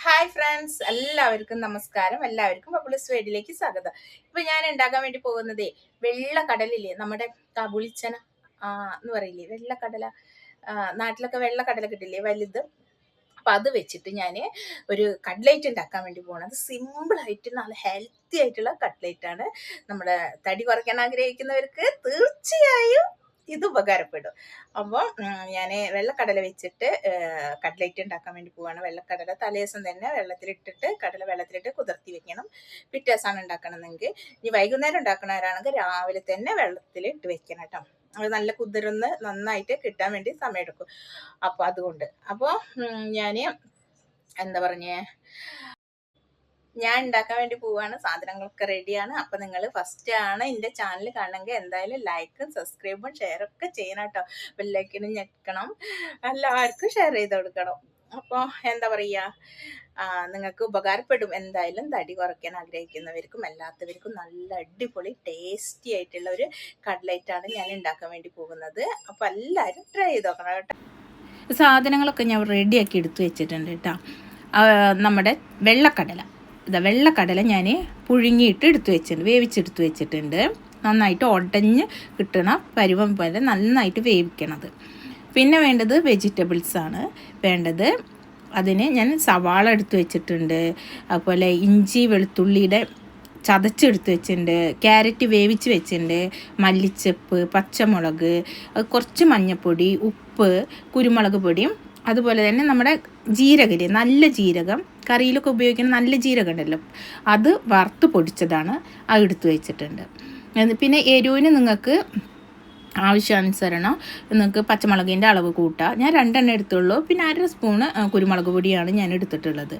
Hi friends, എല്ലാവർക്കും നമസ്കാരം. എല്ലാവർക്കും ബബിൾസ് വേഡിലേക്ക് സ്വാഗതം. ഇപ്പൊ ഞാൻ ഉണ്ടാക്കാൻ വേണ്ടി പോകുന്നതേ വെള്ളക്കടലില്ലേ, നമ്മുടെ കാബൂളിച്ചന എന്ന് പറയില്ലേ, വെള്ളക്കടല. നാട്ടിലൊക്കെ വെള്ളക്കടല കിട്ടില്ലേ, വലുത്. അപ്പൊ അത് വെച്ചിട്ട് ഞാൻ ഒരു കട്ട്ലേറ്റ് ഉണ്ടാക്കാൻ വേണ്ടി പോകണം. അത് സിമ്പിൾ ആയിട്ട് നല്ല ഹെൽത്തി ആയിട്ടുള്ള കട്ട്ലേറ്റ് ആണ്. നമ്മുടെ തടി കുറയ്ക്കാൻ ആഗ്രഹിക്കുന്നവർക്ക് തീർച്ചയായും ഇത് ഉപകാരപ്പെടും. അപ്പോൾ ഞാൻ വെള്ളക്കടല വെച്ചിട്ട് കട്ട്ലേറ്റ് ഉണ്ടാക്കാൻ വേണ്ടി പോവാണ്. വെള്ളക്കടല തലേദിവസം തന്നെ കടല വെള്ളത്തിലിട്ട് കുതിർത്തി വെക്കണം. പിറ്റേ ദിവസമാണ് ഉണ്ടാക്കണമെങ്കിൽ, ഇനി വൈകുന്നേരം ഉണ്ടാക്കണവരാണെങ്കിൽ രാവിലെ തന്നെ വെള്ളത്തിൽ ഇട്ട് വെക്കണം കേട്ടോ. അത് നല്ല കുതിർന്ന് നന്നായിട്ട് കിട്ടാൻ വേണ്ടി സമയമെടുക്കും. അപ്പോൾ അതുകൊണ്ട് ഞാൻ എന്താ പറഞ്ഞേ, ഞാൻ ഉണ്ടാക്കാൻ വേണ്ടി പോവാണ്. സാധനങ്ങളൊക്കെ റെഡിയാണ്. അപ്പം നിങ്ങൾ ഫസ്റ്റ് ആണ് എൻ്റെ ചാനൽ കാണണമെങ്കിൽ എന്തായാലും ലൈക്കും സബ്സ്ക്രൈബും ഷെയറൊക്കെ ചെയ്യണം കേട്ടോ. ബെല്ലൈക്കനും ഞെക്കണം, എല്ലാവർക്കും ഷെയർ ചെയ്ത് കൊടുക്കണം. അപ്പോൾ എന്താ പറയുക, നിങ്ങൾക്ക് ഉപകാരപ്പെടും. എന്തായാലും തടി കുറയ്ക്കാൻ ആഗ്രഹിക്കുന്നവർക്കും എല്ലാത്തവർക്കും നല്ല അടിപൊളി ടേസ്റ്റി ആയിട്ടുള്ള ഒരു കട്ട്ലേറ്റാണ് ഞാൻ ഉണ്ടാക്കാൻ വേണ്ടി പോകുന്നത്. അപ്പോൾ എല്ലാവരും ട്രൈ ചെയ്ത് നോക്കണം കേട്ടോ. സാധനങ്ങളൊക്കെ ഞാൻ റെഡിയാക്കി എടുത്തു വെച്ചിട്ടുണ്ട് കേട്ടോ. നമ്മുടെ വെള്ളക്കടല ഞാൻ പുഴുങ്ങിയിട്ട് എടുത്തു വെച്ചിട്ടുണ്ട്, വേവിച്ചെടുത്ത് വെച്ചിട്ടുണ്ട്. നന്നായിട്ട് ഉടഞ്ഞ് കിട്ടണ പരുവം പോലെ നന്നായിട്ട് വേവിക്കണത്. പിന്നെ വേണ്ടത് വെജിറ്റബിൾസാണ് വേണ്ടത്. അതിന് ഞാൻ സവാള എടുത്ത് വെച്ചിട്ടുണ്ട്, അതുപോലെ ഇഞ്ചി വെളുത്തുള്ളിയുടെ ചതച്ചെടുത്ത് വെച്ചിട്ടുണ്ട്, ക്യാരറ്റ് വേവിച്ച് വെച്ചിട്ടുണ്ട്, മല്ലിച്ചപ്പ്, പച്ചമുളക്, കുറച്ച് മഞ്ഞൾപ്പൊടി, ഉപ്പ്, കുരുമുളക് പൊടിയും, അതുപോലെ തന്നെ നമ്മുടെ ജീരകം, നല്ല ജീരകം, കറിയിലൊക്കെ ഉപയോഗിക്കുന്ന നല്ല ജീരകം ഉണ്ടല്ലോ, അത് വറുത്ത് പൊടിച്ചതാണ്, അത് എടുത്ത് വെച്ചിട്ടുണ്ട്. പിന്നെ എരിവിന് നിങ്ങൾക്ക് ആവശ്യാനുസരണം നിങ്ങൾക്ക് പച്ചമുളകിൻ്റെ അളവ് കൂട്ടുക. ഞാൻ 2 എടുത്തുള്ളൂ. പിന്നെ 1/2 സ്പൂണ് കുരുമുളക് പൊടിയാണ് ഞാൻ എടുത്തിട്ടുള്ളത്.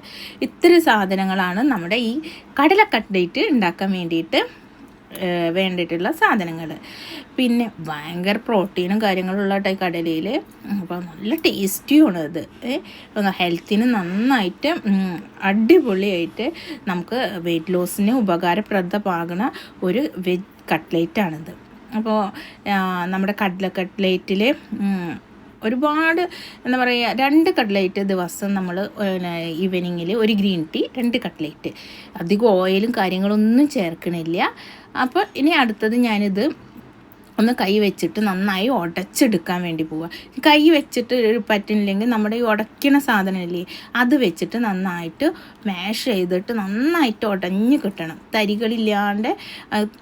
ഇത്തിരി സാധനങ്ങളാണ് നമ്മുടെ ഈ കടല കട്ട്ലേറ്റ് ഉണ്ടാക്കാൻ വേണ്ടിയിട്ടുള്ള സാധനങ്ങൾ. പിന്നെ ഭയങ്കര പ്രോട്ടീനും കാര്യങ്ങളുള്ള കടലയിൽ. അപ്പോൾ നല്ല ടേസ്റ്റിയുമാണ് ഇത്. ഹെൽത്തിന് നന്നായിട്ട് അടിപൊളിയായിട്ട് നമുക്ക് വെയിറ്റ് ലോസിന് ഉപകാരപ്രദമാകുന്ന ഒരു വെജ് കട്ട്ലേറ്റാണിത്. അപ്പോൾ നമ്മുടെ കടല കട്ട്ലേറ്റിൽ ഒരുപാട് എന്താ പറയുക, 2 കട്ട്ലേറ്റ് ദിവസം നമ്മൾ ഈവനിങ്ങിൽ, ഒരു ഗ്രീൻ ടീ, 2 കട്ട്ലേറ്റ്. അധികം ഓയിലും കാര്യങ്ങളൊന്നും ചേർക്കണില്ല. അപ്പോൾ ഇനി അടുത്തത് ഞാനിത് ഒന്ന് കൈ വെച്ചിട്ട് നന്നായി ഉടച്ചെടുക്കാൻ വേണ്ടി പോവുക. കൈ വെച്ചിട്ട് പറ്റുന്നില്ലെങ്കിൽ നമ്മുടെ ഈ ഉടയ്ക്കണ സാധനമില്ലേ, അത് വെച്ചിട്ട് നന്നായിട്ട് മാഷ് ചെയ്തിട്ട് നന്നായിട്ട് ഉടഞ്ഞ് കിട്ടണം. തരികളില്ലാണ്ട്,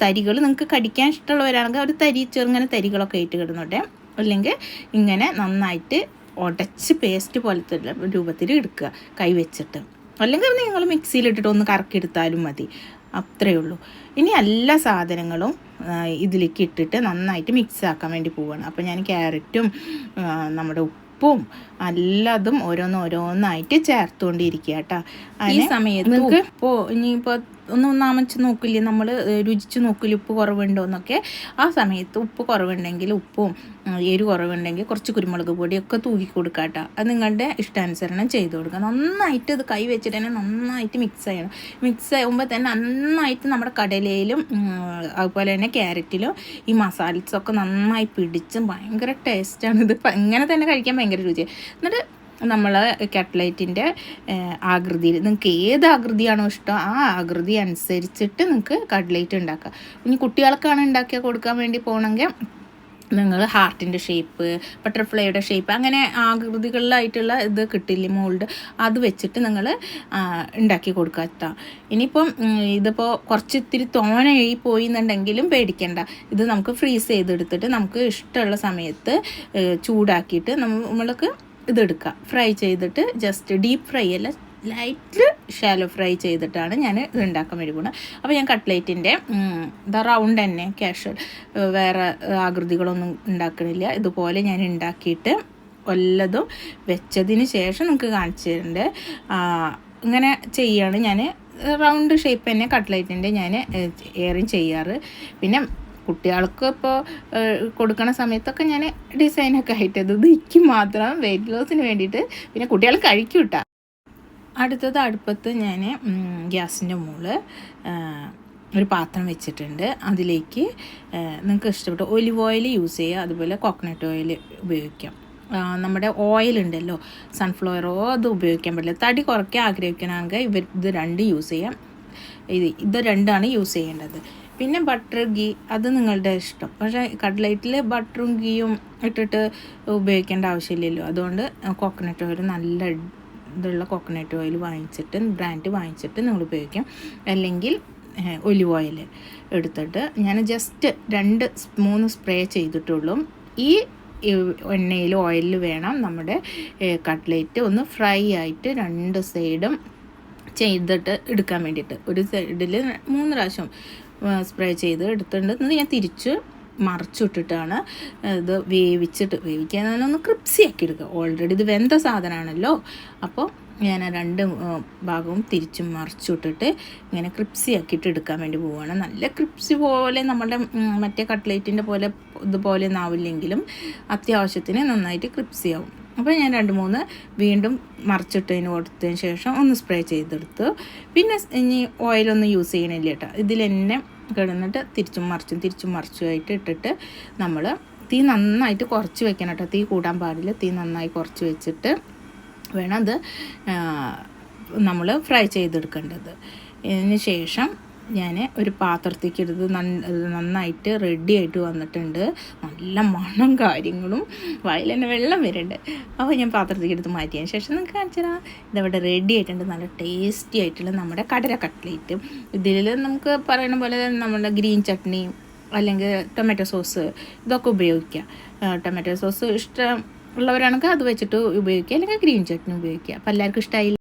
തരികൾ നിങ്ങൾക്ക് കടിക്കാൻ ഇഷ്ടമുള്ളവരാണെങ്കിൽ ഒരു ചെറുങ്ങനെ തരികളൊക്കെ ആയിട്ട് കിടന്നോട്ടെ. അല്ലെങ്കിൽ ഇങ്ങനെ നന്നായിട്ട് ഉടച്ച് പേസ്റ്റ് പോലത്തെ രൂപത്തിൽ എടുക്കുക കൈ വെച്ചിട്ട്. അല്ലെങ്കിൽ നിങ്ങൾ മിക്സിയിലിട്ടിട്ട് ഒന്ന് കറക്കിയെടുത്താലും മതി, അത്രയേ ഉള്ളൂ. ഇനി എല്ലാ സാധനങ്ങളും ഇതിലേക്ക് ഇട്ടിട്ട് നന്നായിട്ട് മിക്സ് ആക്കാൻ വേണ്ടി പോവുകയാണ്. അപ്പോൾ ഞാൻ ക്യാരറ്റും നമ്മുടെ ഉപ്പും എല്ലാതും ഓരോന്നായിട്ട് ചേർത്തുകൊണ്ടിരിക്കുക കേട്ടോ. ഈ സമയത്ത് നിങ്ങൾക്ക് ഇനിയിപ്പോൾ ഒന്നാമച്ച് നോക്കില്ലേ, നമ്മൾ രുചിച്ച് നോക്കില്ല ഉപ്പ് കുറവുണ്ടോ എന്നൊക്കെ. ആ സമയത്ത് ഉപ്പ് കുറവുണ്ടെങ്കിൽ ഉപ്പും എരിവ് കുറവുണ്ടെങ്കിൽ കുറച്ച് കുരുമുളക് പൊടിയൊക്കെ തൂക്കി കൊടുക്കുക കേട്ടോ. അത് നിങ്ങളുടെ ഇഷ്ടാനുസരണം ചെയ്ത് കൊടുക്കുക. നന്നായിട്ട് ഇത് കൈ വെച്ചിട്ട് തന്നെ നന്നായിട്ട് മിക്സ് ചെയ്യണം. മിക്സ് ആകുമ്പോൾ തന്നെ നന്നായിട്ട് നമ്മുടെ കടലയിലും അതുപോലെ തന്നെ ക്യാരറ്റിലും ഈ മസാലസൊക്കെ നന്നായി പിടിച്ച് ഭയങ്കര ടേസ്റ്റാണ്. ഇത് ഇങ്ങനെ തന്നെ കഴിക്കാൻ ഭയങ്കര രുചിയാണ്. എന്നിട്ട് നമ്മൾ കട്ട്ലേറ്റിൻ്റെ ആകൃതിയിൽ നിങ്ങൾക്ക് ഏത് ആകൃതിയാണോ ഇഷ്ടം ആ ആകൃതി അനുസരിച്ചിട്ട് നിങ്ങൾക്ക് കട്ട്ലേറ്റ് ഉണ്ടാക്കുക. ഇനി കുട്ടികൾക്കാണ് ഉണ്ടാക്കി കൊടുക്കാൻ വേണ്ടി പോകണമെങ്കിൽ നിങ്ങൾ ഹാർട്ടിൻ്റെ ഷേപ്പ്, ബട്ടർഫ്ലൈയുടെ ഷേപ്പ്, അങ്ങനെ ആകൃതികളിലായിട്ടുള്ള ഇത് കിട്ടില്ലേ, മോൾഡ്, അത് വെച്ചിട്ട് നിങ്ങൾ ഉണ്ടാക്കി കൊടുക്കുക. ഇനിയിപ്പം ഇതിപ്പോൾ ഇത്തിരി തോനയായി പോയി എന്നുണ്ടെങ്കിലും പേടിക്കണ്ട. ഇത് നമുക്ക് ഫ്രീസ് ചെയ്തെടുത്തിട്ട് നമുക്ക് ഇഷ്ടമുള്ള സമയത്ത് ചൂടാക്കിയിട്ട് നമ്മൾക്ക് ഇതെടുക്കുക. ഫ്രൈ ചെയ്തിട്ട് ജസ്റ്റ് ഡീപ്പ് ഫ്രൈ അല്ല, ലൈറ്റ് ഷാലോ ഫ്രൈ ചെയ്തിട്ടാണ് ഞാൻ ഇത് ഉണ്ടാക്കാൻ വേണ്ടി പോകുന്നത്. അപ്പോൾ ഞാൻ കട്ട്ലേറ്റിൻ്റെ റൗണ്ട് തന്നെ കാഷ്വൽ, വേറെ ആകൃതികളൊന്നും ഉണ്ടാക്കണില്ല. ഇതുപോലെ ഞാൻ ഉണ്ടാക്കിയിട്ട് വല്ലതും വെച്ചതിന് ശേഷം നിങ്ങൾക്ക് കാണിച്ചു തരുന്നുണ്ട്. ഇങ്ങനെ ചെയ്യാണ് ഞാൻ. റൗണ്ട് ഷേപ്പ് തന്നെ കട്ട്ലേറ്റിൻ്റെ ഞാൻ ഏറെ ചെയ്യാറ്. പിന്നെ കുട്ടികൾക്ക് ഇപ്പോൾ കൊടുക്കണ സമയത്തൊക്കെ ഞാൻ ഡിസൈനൊക്കെ ആയിട്ട് ഇത് എനിക്ക് മാത്രം വെയിറ്റ് ലോസിന് വേണ്ടിയിട്ട്. പിന്നെ കുട്ടികൾ കഴിക്കും കേട്ടോ. അടുത്തത് അടുപ്പത്ത് ഞാൻ ഗ്യാസിൻ്റെ മുകളിൽ ഒരു പാത്രം വെച്ചിട്ടുണ്ട്. അതിലേക്ക് നിങ്ങൾക്ക് ഇഷ്ടപ്പെട്ട ഒലിവ് ഓയിൽ യൂസ് ചെയ്യുക, അതുപോലെ കോക്കനട്ട് ഓയിൽ ഉപയോഗിക്കാം. നമ്മുടെ ഓയിലുണ്ടല്ലോ, സൺഫ്ലവർ ഓയിൽ, അത് ഉപയോഗിക്കാൻ പറ്റില്ല. തടി കുറയ്ക്കാൻ ആഗ്രഹിക്കണമെങ്കിൽ ഇത് രണ്ടും യൂസ് ചെയ്യാം. ഇത് രണ്ടാണ് യൂസ് ചെയ്യേണ്ടത്. പിന്നെ ബട്ടർ, ഗീ, അത് നിങ്ങളുടെ ഇഷ്ടം. പക്ഷേ കട്ട്ലൈറ്റിൽ ബട്ടറും ഗീയും ഇട്ടിട്ട് ഉപയോഗിക്കേണ്ട ആവശ്യമില്ലല്ലോ. അതുകൊണ്ട് കോക്കനട്ട് ഓയിൽ, നല്ല ഇതുള്ള കോക്കനട്ട് ഓയിൽ വാങ്ങിച്ചിട്ട്, ബ്രാൻഡ് വാങ്ങിച്ചിട്ട് നിങ്ങൾ ഉപയോഗിക്കാം. അല്ലെങ്കിൽ ഒലിവ് ഓയിൽ എടുത്തിട്ട് ഞാൻ ജസ്റ്റ് 2-3 സ്പ്രേ ചെയ്തിട്ടുള്ളൂ. ഈ എണ്ണയിൽ, ഓയിലിൽ വേണം നമ്മുടെ കട്ട്ലേറ്റ് ഒന്ന് ഫ്രൈ ആയിട്ട് 2 സൈഡും ചെയ്തിട്ട് എടുക്കാൻ വേണ്ടിയിട്ട്. ഒരു സൈഡിൽ 3 പ്രാവശ്യം സ്പ്രേ ചെയ്ത് എടുത്തിട്ടുണ്ട്. ഞാൻ തിരിച്ച് മറിച്ചിട്ടിട്ടാണ് ഇത് വേവിക്കാൻ ഒന്ന് ക്രിപ്സി ആക്കി എടുക്കുക. ഓൾറെഡി ഇത് വെന്ത സാധനമാണല്ലോ. അപ്പോൾ ഞാൻ 2 ഭാഗവും തിരിച്ചും മറിച്ചിട്ടിട്ട് ഇങ്ങനെ ക്രിപ്സി ആക്കിയിട്ട് എടുക്കാൻ വേണ്ടി പോവുകയാണ്. നല്ല ക്രിപ്സി പോലെ നമ്മുടെ മറ്റേ കട്ട്ലേറ്റിൻ്റെ പോലെ ഇതുപോലെ ഒന്നാവില്ലെങ്കിലും അത്യാവശ്യത്തിന് നന്നായിട്ട് ക്രിപ്സി ആവും. അപ്പോൾ ഞാൻ 2-3 വീണ്ടും മറിച്ചിട്ടതിന് കൊടുത്തതിന് ശേഷം ഒന്ന് സ്പ്രേ ചെയ്തെടുത്ത്, പിന്നെ ഇനി ഓയിലൊന്നും യൂസ് ചെയ്യണില്ല കേട്ടോ. ഇതിൽ തന്നെ കിടന്നിട്ട് തിരിച്ചും മറിച്ചുമായിട്ട് ഇട്ടിട്ട് നമ്മൾ തീ നന്നായിട്ട് കുറച്ച് വെക്കണം കേട്ടോ. തീ കൂടാൻ പാടില്ല. തീ നന്നായി കുറച്ച് വെച്ചിട്ട് വേണം അത് നമ്മൾ ഫ്രൈ ചെയ്തെടുക്കേണ്ടത്. ഇതിന് ശേഷം ഞാൻ ഒരു പാത്രത്തേക്ക് എടുത്ത് നന്നായിട്ട് റെഡി ആയിട്ട് വന്നിട്ടുണ്ട്. നല്ല മണം കാര്യങ്ങളും വായിൽ തന്നെ വെള്ളം വരുന്നുണ്ട്. അപ്പോൾ ഞാൻ പാത്രത്തേക്ക് എടുത്ത് മാറ്റിയതിന് ശേഷം നിങ്ങൾക്ക് കാണിച്ചു തരാം. ഇതവിടെ റെഡി ആയിട്ടുണ്ട്. നല്ല ടേസ്റ്റി ആയിട്ടുള്ള നമ്മുടെ കടല കട്ട്ലേറ്റ്. ഇതിൽ നമുക്ക് പറയുന്ന പോലെ നമ്മുടെ ഗ്രീൻ ചട്നി അല്ലെങ്കിൽ ടൊമാറ്റോ സോസ് ഇതൊക്കെ ഉപയോഗിക്കാം. ടൊമാറ്റോ സോസ് ഇഷ്ടം ഉള്ളവരാണെങ്കിൽ അത് വെച്ചിട്ട് ഉപയോഗിക്കുക, അല്ലെങ്കിൽ ഗ്രീൻ ചട്നി ഉപയോഗിക്കുക. അപ്പോൾ എല്ലാവർക്കും ഇഷ്ടമായില്ല.